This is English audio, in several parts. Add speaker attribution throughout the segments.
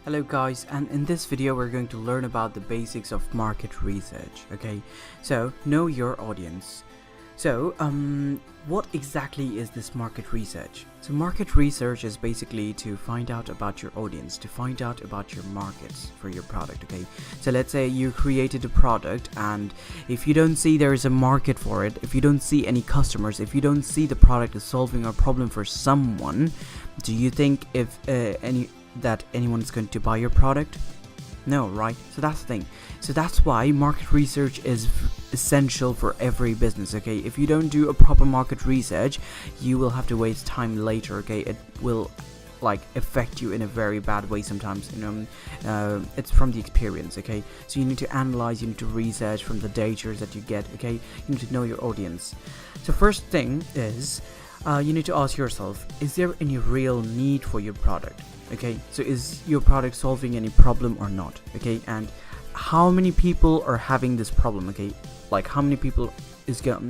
Speaker 1: Hello guys, and in this video we're going to learn about the basics of market research. Okay, so know your audience. So what exactly is this market research? So market research is basically to find out about your audience, to find out about your markets for your product. Okay, so let's say you created a product, and if you don't see there is a market for it, if you don't see any customers, if you don't see the product is solving a problem for someone, do you think that anyone is going to buy your product? No, right? So that's the thing. So that's why market research is essential for every business. Okay, if you don't do a proper market research, you will have to waste time later. Okay, it will affect you in a very bad way sometimes. It's from the experience. Okay, so you need to analyze, you need to research from the data that you get. Okay, you need to know your audience. So first thing is you need to ask yourself, is there any real need for your product? Okay, so is your product solving any problem or not? Okay, and how many people are having this problem? Okay, like how many people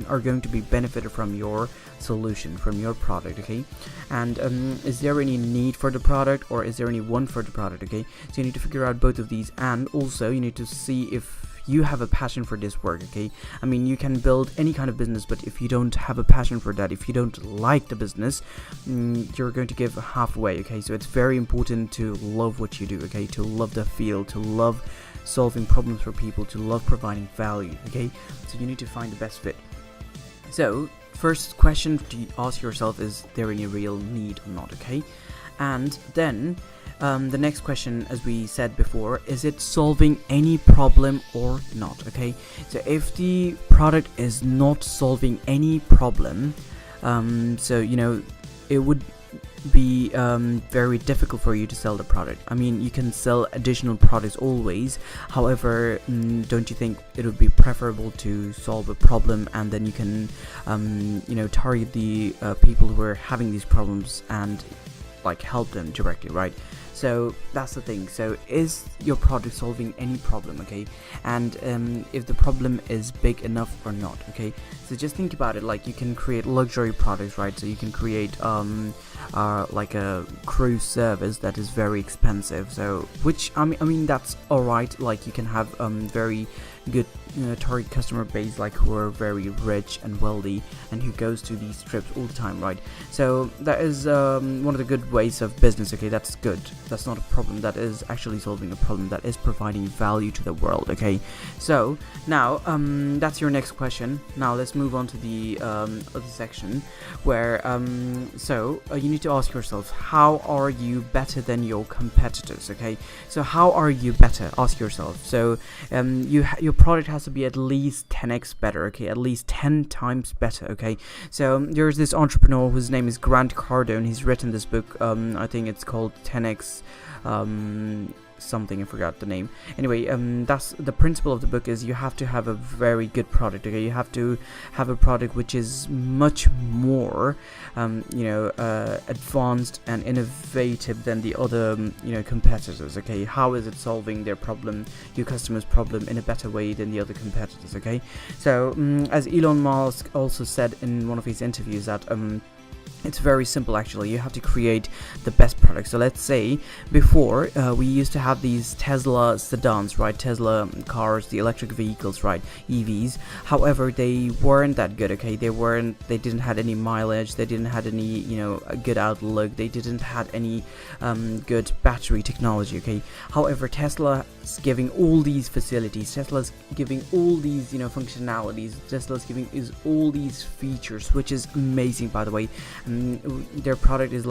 Speaker 1: are going to be benefited from your solution, from your product? Okay, and is there any need for the product, or is there any want for the product? Okay, so you need to figure out both of these, and also you need to see if you have a passion for this work. Okay, I mean, you can build any kind of business, but if you don't have a passion for that, if you don't like the business, you're going to give halfway. Okay, so it's very important to love what you do. Okay, to love the field, to love solving problems for people, to love providing value. Okay, so you need to find the best fit. So first question to ask yourself, is there any real need or not? Okay, and then the next question, as we said before, is it solving any problem or not? Okay, so if the product is not solving any problem, so it would be very difficult for you to sell the product. I mean, you can sell additional products always. However, don't you think it would be preferable to solve a problem, and then you can target the people who are having these problems and help them directly, right? So that's the thing. So is your product solving any problem? Okay, and if the problem is big enough or not? Okay, so just think about it. You can create luxury products, right? So you can create a cruise service that is very expensive, so which I mean that's all right. You can have very good target customer base, who are very rich and wealthy and who goes to these trips all the time, right? So that is one of the good ways of business. Okay, that's good. That's not a problem. That is actually solving a problem. That is providing value to the world. Okay, so now that's your next question. Now let's move on to the other section where you need to ask yourself, how are you better than your competitors? Okay, so how are you better? Ask yourself. So your product has to be at least 10x better. Okay, at least 10 times better. Okay, so there's this entrepreneur whose name is Grant Cardone. He's written this book. I think it's called 10x something, I forgot the name. Anyway, that's the principle of the book. Is you have to have a very good product. Okay, you have to have a product which is much more advanced and innovative than the other competitors. Okay, how is it solving their problem, your customer's problem, in a better way than the other competitors? Okay, so as Elon Musk also said in one of his interviews, that it's very simple actually. You have to create the best product. So let's say before we used to have these Tesla sedans, right? Tesla cars, the electric vehicles, right? EVs. However, they weren't that good. Okay, they didn't have any mileage. They didn't have any a good outlook. They didn't have any good battery technology. Okay, however, Tesla is giving all these facilities. Tesla's giving all these functionalities. Tesla's giving all these features, which is amazing, by the way. Their product is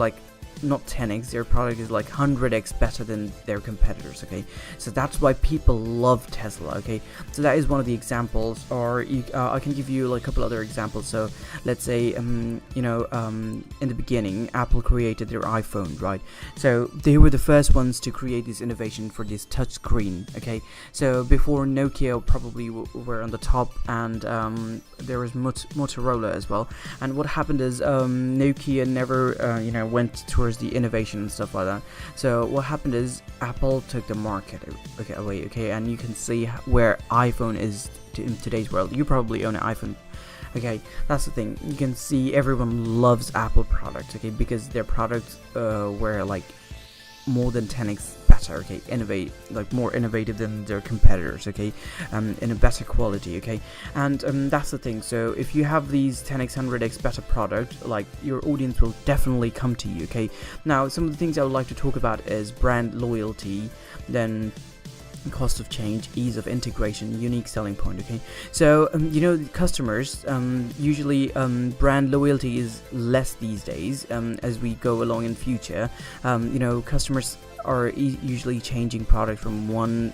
Speaker 1: not 10x, their product is 100x better than their competitors. Okay, so that's why people love Tesla. Okay, so that is one of the examples, or I can give you a couple other examples. So let's say in the beginning, Apple created their iPhone, right? So they were the first ones to create this innovation for this touch screen. Okay, so before, Nokia probably were on the top, and there was Motorola as well. And what happened is Nokia never went towards the innovation and stuff like that. So what happened is Apple took the market away. Okay, and you can see where iPhone is in today's world. You probably own an iPhone. Okay, that's the thing. You can see everyone loves Apple products. Okay, because their products were more than 10x better, okay, innovate, like more innovative than their competitors, okay, in a better quality, okay. And that's the thing. So if you have these 10x 100x better product, like your audience will definitely come to you, okay. Now some of the things I would like to talk about is brand loyalty, then cost of change, ease of integration, unique selling point, okay. So customers usually brand loyalty is less these days as we go along in future. Customers are usually changing product from one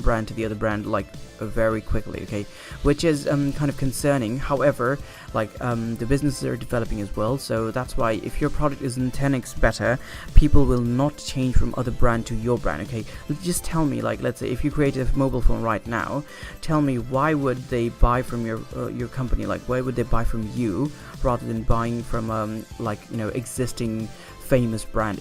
Speaker 1: brand to the other brand like very quickly, okay, which is kind of concerning. However, like the businesses are developing as well, so that's why if your product isn't 10x better, people will not change from other brand to your brand, okay. Just tell me, like, let's say if you create a mobile phone right now, tell me why would they buy from your company, like why would they buy from you rather than buying from existing famous brand,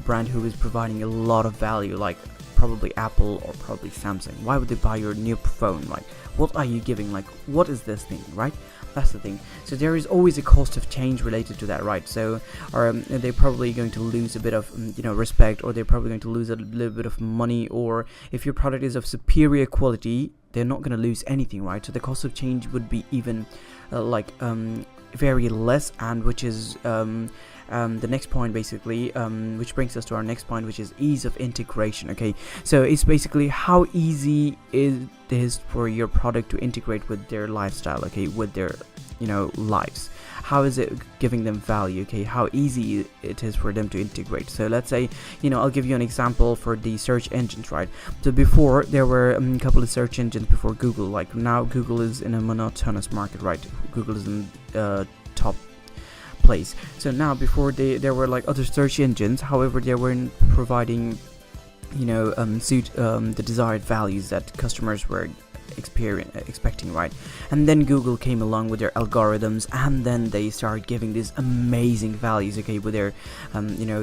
Speaker 1: brand who is providing a lot of value, like probably Apple or probably Samsung. Why would they buy your new phone? Like, what are you giving? Like, what is this thing, right? That's the thing. So there is always a cost of change related to that, right? So they're probably going to lose a bit of respect, or they're probably going to lose a little bit of money, or if your product is of superior quality, they're not going to lose anything, right? So the cost of change would be even very less, and which is the next point basically, which brings us to our next point, which is ease of integration, okay. So it's basically how easy it is for your product to integrate with their lifestyle, okay, with their lives. How is it giving them value, okay, how easy it is for them to integrate. So let's say, I'll give you an example for the search engines, right? So before there were a couple of search engines before Google, like now Google is in a monotonous market, right? Google is in top place. So now before there were like other search engines, however they weren't providing the desired values that customers were expecting, right? And then Google came along with their algorithms, and then they started giving these amazing values, okay, with their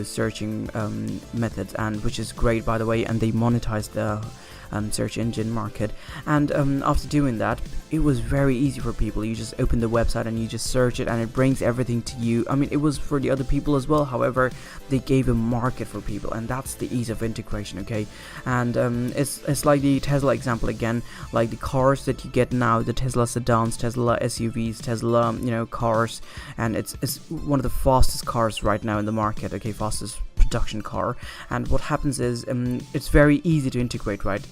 Speaker 1: searching methods, and which is great, by the way, and they monetized the search engine market. And after doing that, it was very easy for people. You just open the website and you just search it, and it brings everything to you. I mean, it was for the other people as well, however they gave a market for people, and that's the ease of integration, okay. And it's like the Tesla example again, like the cars that you get now, the Tesla sedans, Tesla SUVs, Tesla cars, and it's one of the fastest cars right now in the market, okay, fastest production car. And what happens is it's very easy to integrate, right?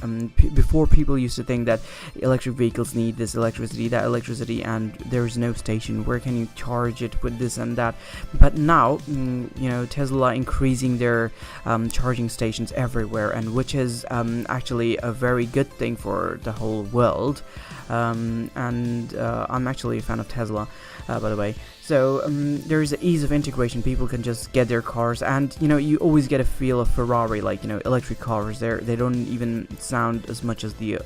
Speaker 1: Before, people used to think that electric vehicles need this electricity, that electricity, and there is no station. Where can you charge it with this and that? But now Tesla increasing their charging stations everywhere, and which is actually a very good thing for the whole world. And I'm actually a fan of Tesla, by the way. So there is an ease of integration. People can just get their cars, and you always get a feel of Ferrari, like electric cars. They don't even sound as much as the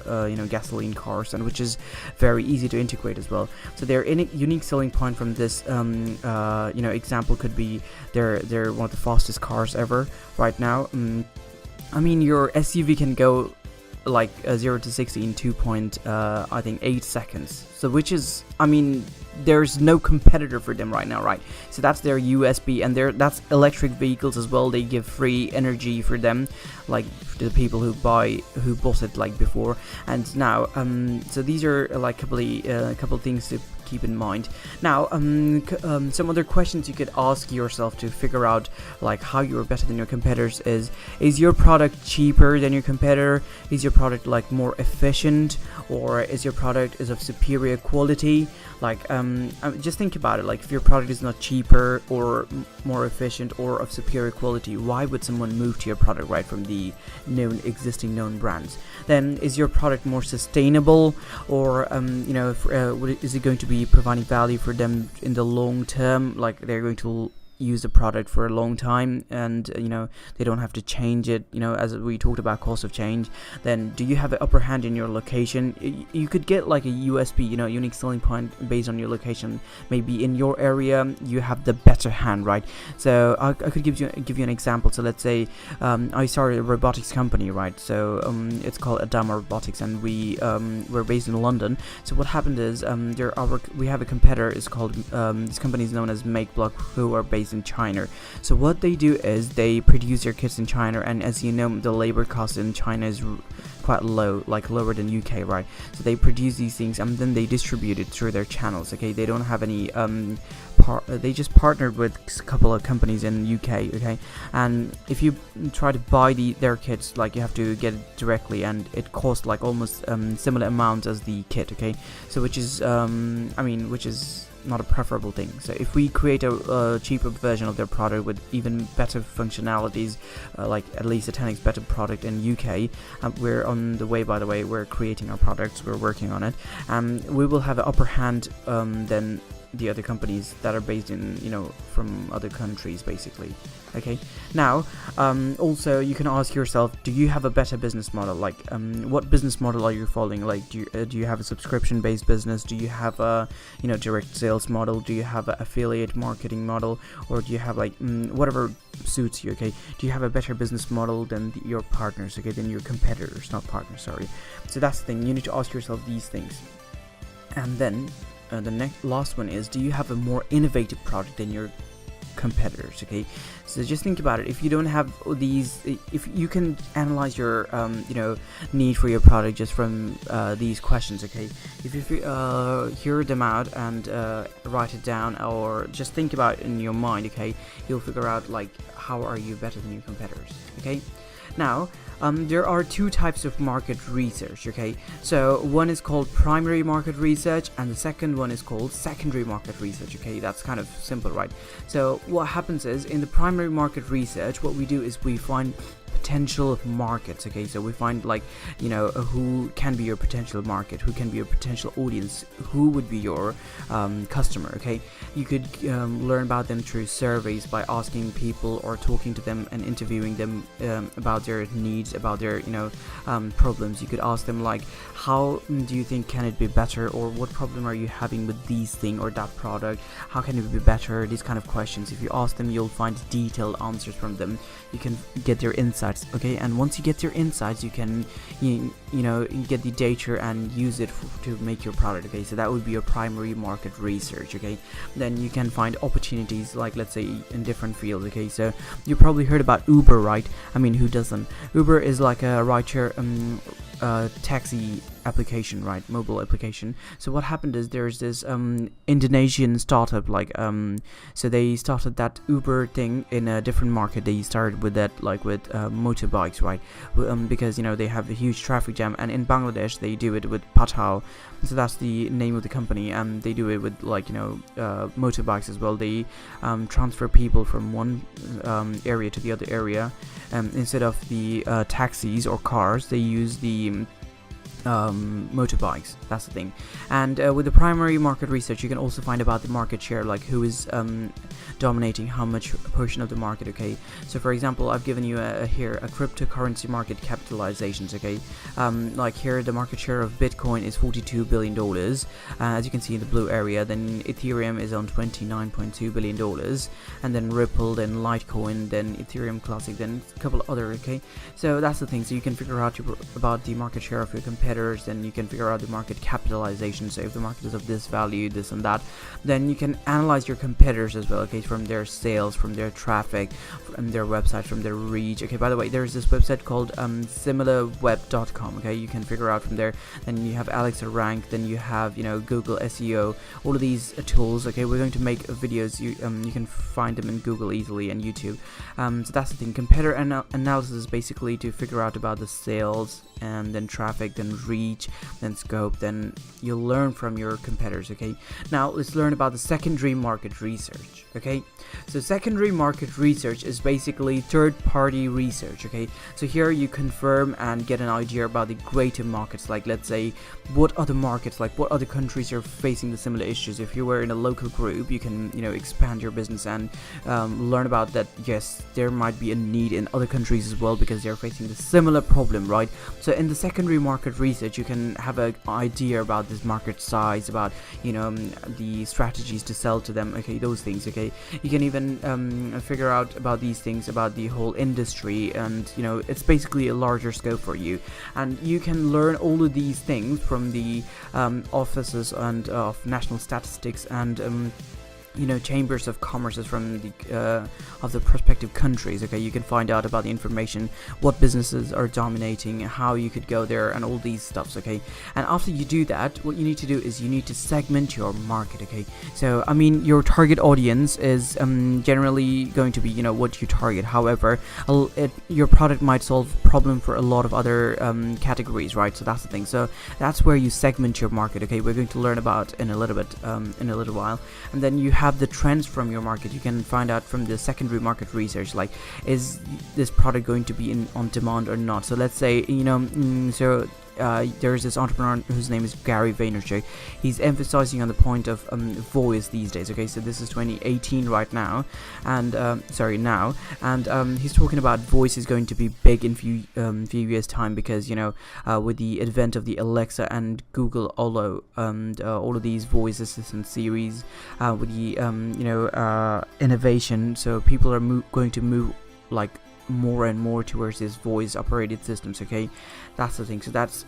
Speaker 1: gasoline cars, and which is very easy to integrate as well. So their unique selling point from this example could be they're one of the fastest cars ever right now. I mean, your SUV can go like 0 to 60 in 2.8 seconds. So which is, I mean, there's no competitor for them right now, right? So that's their USP, and that's electric vehicles as well. They give free energy for them, like to the people who bought it like before. And now, so these are like a couple of things to keep in mind. Now, some other questions you could ask yourself to figure out like how you're better than your competitors is your product cheaper than your competitor? Is your product like more efficient, or is your product of superior quality? Like just think about it, like if your product is not cheaper or more efficient or of superior quality, why would someone move to your product, right, from the existing known brands? Then is your product more sustainable, or is it going to be providing value for them in the long term, like they're going to use the product for a long time, and they don't have to change it, as we talked about cost of change? Then do you have an upper hand in your location? You could get like a USP, unique selling point based on your location. Maybe in your area you have the better hand, right? So I could give you an example. So let's say I started a robotics company, right? So it's called Adama Robotics, and we're based in London. So what happened is we have a competitor. It's called this company is known as MakeBlock, who are based based in China. So what they do is they produce their kits in China, and as you know, the labor cost in China is quite low, like lower than UK, right? So they produce these things and then they distribute it through their channels. Okay, they don't have any they just partnered with a couple of companies in UK. Okay, and if you try to buy their kits, like you have to get it directly, and it costs like almost similar amount as the kit. Okay, so which is which is not a preferable thing. So if we create a cheaper version of their product with even better functionalities, like at least a 10x better product in UK, we're on the way, by the way. We're creating our products, we're working on it, and we will have an upper hand than the other companies that are based in, from other countries, basically. Okay, now also you can ask yourself, do you have a better business model? Like what business model are you following? Like do you have a subscription based business? Do you have a direct sales model? Do you have an affiliate marketing model? Or do you have like whatever suits you? Okay, do you have a better business model than your partners? Okay, than your competitors, not partners, sorry. So that's the thing, you need to ask yourself these things. And then the last one is, do you have a more innovative product than your competitors? Okay, so just think about it. If you don't have these, if you can analyze your need for your product just from these questions. Okay, if you hear them out and write it down, or just think about it in your mind, okay, you'll figure out like how are you better than your competitors. Okay, now there are two types of market research. Okay, so one is called primary market research and the second one is called secondary market research. Okay, that's kind of simple, right? So what happens is, in the primary market research, what we do is we find potential markets. Okay, so we find like who can be your potential market, who can be your potential audience, who would be your customer. Okay, you could learn about them through surveys, by asking people or talking to them and interviewing them about their needs, about their problems. You could ask them like, how do you think can it be better, or what problem are you having with these thing or that product, how can it be better? These kind of questions, if you ask them, you'll find detailed answers from them. You can get their insights. Okay, and once you get their insights, you can get the data and use it to make your product. Okay, so that would be your primary market research. Okay, then you can find opportunities, like let's say in different fields. Okay, so you probably heard about Uber, right? I mean, who doesn't? Uber is like a rideshare taxi application, right? Mobile application. So what happened is, there's this Indonesian startup, like so they started that Uber thing in a different market. They started with that, like with motorbikes, right? Because they have a huge traffic jam, and in Bangladesh they do it with Pathao. So that's the name of the company, and they do it with like motorbikes as well. They transfer people from one area to the other area. Instead of the taxis or cars, they use the motorbikes. That's the thing. And with the primary market research, you can also find about the market share, like who is dominating how much portion of the market. Okay, so for example, I've given you here a cryptocurrency market capitalizations. Okay, like here the market share of Bitcoin is $42 billion, as you can see in the blue area. Then Ethereum is on $29.2 billion, and then Ripple, then Litecoin, then Ethereum Classic, then a couple other. Okay, so that's the thing. So you can figure out about the market share of your competitors, then you can figure out the market capitalization. So if the market is of this value, this and that, then you can analyze your competitors as well. Okay, from their sales, from their traffic, from their website, from their reach. Okay, by the way, there's this website called similarweb.com. Okay, you can figure out from there. Then you have Alexa Rank, then you have Google SEO, all of these tools. Okay, we're going to make videos. You can find them in Google easily and YouTube. So that's the thing. Competitor analysis is basically to figure out about the sales, and then traffic, then reach, then scope. Then you'll learn from your competitors. Okay, now let's learn about the secondary market research. Okay, so secondary market research is basically third-party research. Okay, so here you confirm and get an idea about the greater markets, like let's say what other markets, like what other countries are facing the similar issues. If you were in a local group, you can expand your business and learn about that. Yes, there might be a need in other countries as well, because they're facing the similar problem, right? So in the secondary market research, you can have an idea about this market size, about the strategies to sell to them. Okay, those things. Okay, you can even figure out about these things, about the whole industry, and it's basically a larger scope for you. And you can learn all of these things from the offices and of national statistics and chambers of commerces from the prospective countries. Okay, you can find out about the information, what businesses are dominating, how you could go there, and all these stuffs. Okay, and after you do that, what you need to do is you need to segment your market. Okay, so I mean, your target audience is generally going to be what you target. However, your product might solve problem for a lot of other categories, right? So that's the thing. So that's where you segment your market. Okay, we're going to learn about in a little bit in a little while. And then you have the trends from your market. You can find out from the secondary market research, like, is this product going to be on demand or not? So let's say there's this entrepreneur whose name is Gary Vaynerchuk. He's emphasizing on the point of voice these days. Okay, so this is 2018 right now, and he's talking about voice is going to be big in few years time, because with the advent of the Alexa and Google Holo and all of these voice assistant series, with the innovation, so people are going to move like more and more towards this voice operated systems. Okay, that's the thing. So that's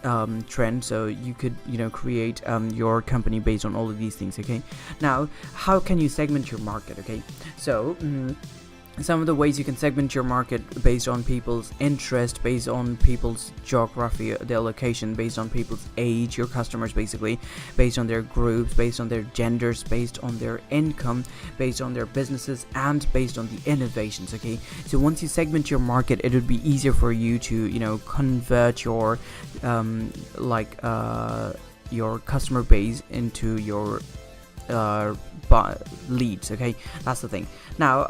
Speaker 1: trend. So you could create your company based on all of these things. Okay, now how can you segment your market? Okay, so some of the ways you can segment your market based on people's interest, based on people's geography, their location, based on people's age, your customers basically, based on their groups, based on their genders, based on their income, based on their businesses, and based on the innovations. Okay, so once you segment your market, it would be easier for you to convert your your customer base into your leads. Okay, that's the thing. Now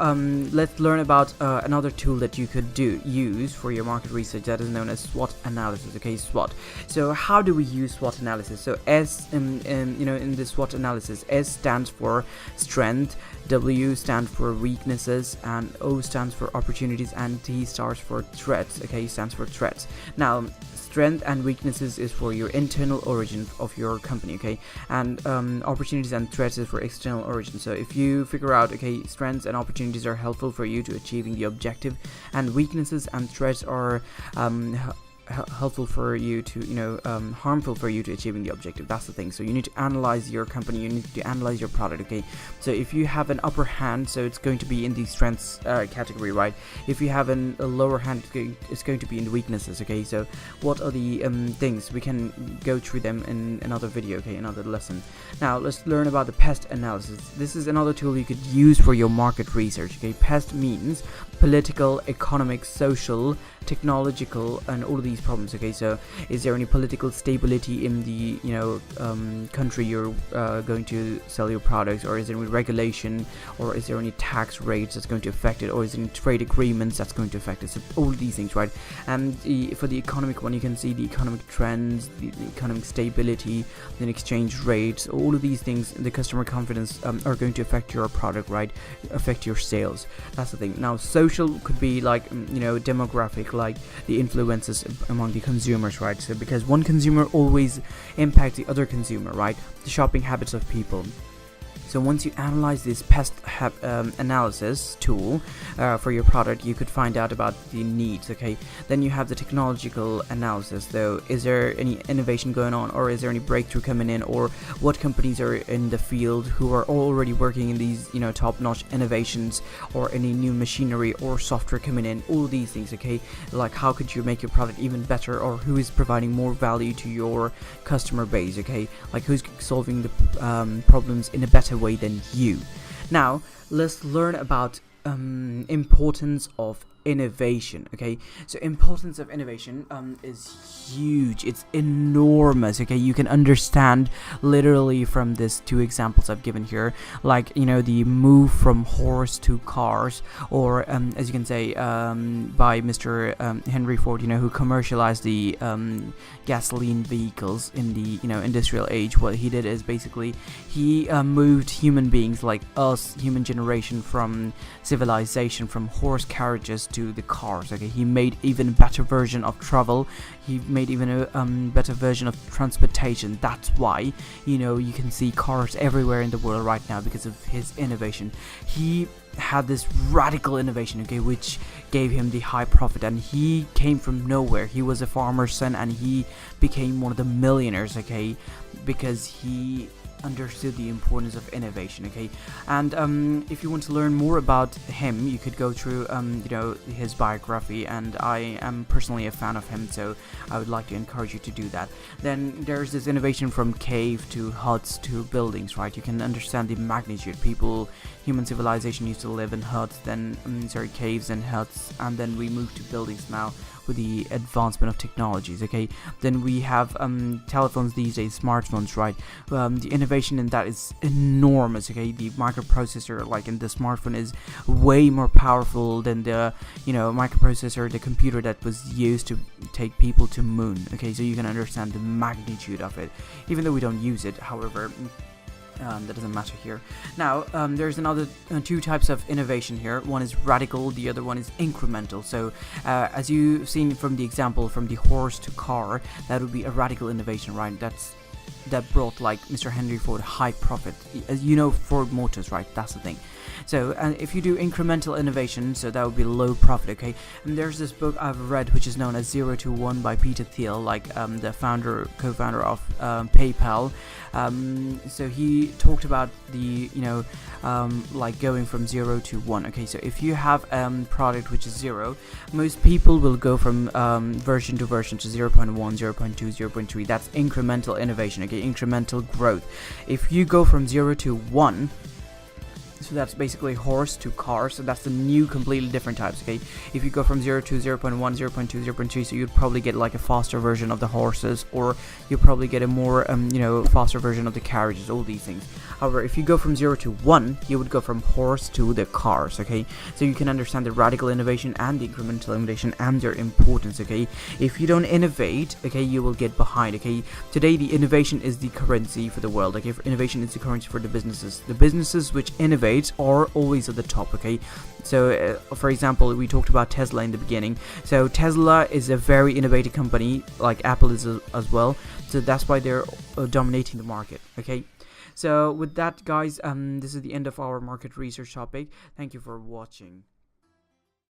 Speaker 1: let's learn about another tool that you could use for your market research, that is known as SWOT analysis. Okay, SWOT. So how do we use SWOT analysis? So in the SWOT analysis, S stands for strength, W stands for weaknesses, and O stands for opportunities, and T stands for threats. Okay, stands for threats. Now strength and weaknesses is for your internal origin of your company. Okay, and opportunities and threats is for external origin. So if you figure out, okay, strengths and opportunities are helpful for you to achieving the objective, and weaknesses and threats are helpful for you to harmful for you to achieving the objective. That's the thing. So you need to analyze your company, you need to analyze your product. Okay, so if you have an upper hand, so it's going to be in the strengths category, right? If you have a lower hand, it's going to be in the weaknesses. Okay, so what are the things? We can go through them in another video. Okay, another lesson. Now let's learn about the Pest analysis. This is another tool you could use for your market research. Okay, Pest means political, economic, social, technological, and all of these problems. Okay, so is there any political stability in the country you're going to sell your products, or is there any regulation, or is there any tax rates that's going to affect it, or is there any trade agreements that's going to affect it? So all of these things, right? And for the economic one, you can see the economic trends, the economic stability, then exchange rates, all of these things, the customer confidence are going to affect your product, right? Affect your sales. That's the thing. Now social could be like demographic, like the influences among the consumers, right? So because one consumer always impacts the other consumer, right? The shopping habits of people. So once you analyze this Pest analysis tool for your product, you could find out about the needs. Okay, then you have the technological analysis. So is there any innovation going on, or is there any breakthrough coming in, or what companies are in the field who are already working in these top-notch innovations, or any new machinery or software coming in? All these things. Okay, like how could you make your product even better, or who is providing more value to your customer base? Okay, like who's solving the problems in a better way than you. Now let's learn about importance of innovation. Okay, so importance of innovation is huge, it's enormous. Okay, you can understand literally from these two examples I've given here, like the move from horse to cars, or as you can say by Mr. Henry Ford, who commercialized the gasoline vehicles in the industrial age. What he did is basically he moved human beings like us, human generation, from civilization, from horse carriages to the cars. Okay, he made even a better version of travel, he made even a better version of transportation. That's why you can see cars everywhere in the world right now, because of his innovation. He had this radical innovation, okay, which gave him the high profit, and he came from nowhere. He was a farmer's son, and he became one of the millionaires, okay, because he understood the importance of innovation. Okay, and if you want to learn more about him, you could go through his biography, and I am personally a fan of him, so I would like to encourage you to do that. Then there's this innovation from cave to huts to buildings, right? You can understand the magnitude. Human civilization used to live in huts, then caves and huts, and then we moved to buildings now with the advancement of technologies. Okay, then we have telephones these days, smartphones, right? The innovation in that is enormous. Okay, the microprocessor like in the smartphone is way more powerful than the microprocessor, the computer that was used to take people to moon. Okay, so you can understand the magnitude of it, even though we don't use it. However, that doesn't matter here. Now, there's another two types of innovation here. One is radical, the other one is incremental. So, as you've seen from the example from the horse to car, that would be a radical innovation, right? That brought, like Mr. Henry Ford, high profit. As you know, Ford Motors, right? That's the thing. So, if you do incremental innovation, so that would be low profit. Okay, and there's this book I've read which is known as 0 to 1 by Peter Thiel, like the co-founder of PayPal. So he talked about the like going from 0 to 1. Okay, so if you have a product which is 0, most people will go from version to version to 0.1, 0.2, 0.3. That's incremental innovation. Okay, incremental growth. If you go from 0 to 1, so that's basically horse to car, so that's the new completely different types. Okay, if you go from 0 to 0.1, 0.2, 0.3, so you'd probably get like a faster version of the horses, or you'll probably get a more faster version of the carriages, all these things. However, if you go from 0 to 1, you would go from horse to the cars. Okay, so you can understand the radical innovation and the incremental innovation and their importance. Okay, if you don't innovate, okay, you will get behind. Okay, today the innovation is the currency for the world. Okay, innovation is the currency for the businesses which innovate are always at the top. Okay, so for example, we talked about Tesla in the beginning. So Tesla is a very innovative company, like Apple is as well, so that's why they're dominating the market. Okay, so with that, guys, this is the end of our market research topic. Thank you for watching.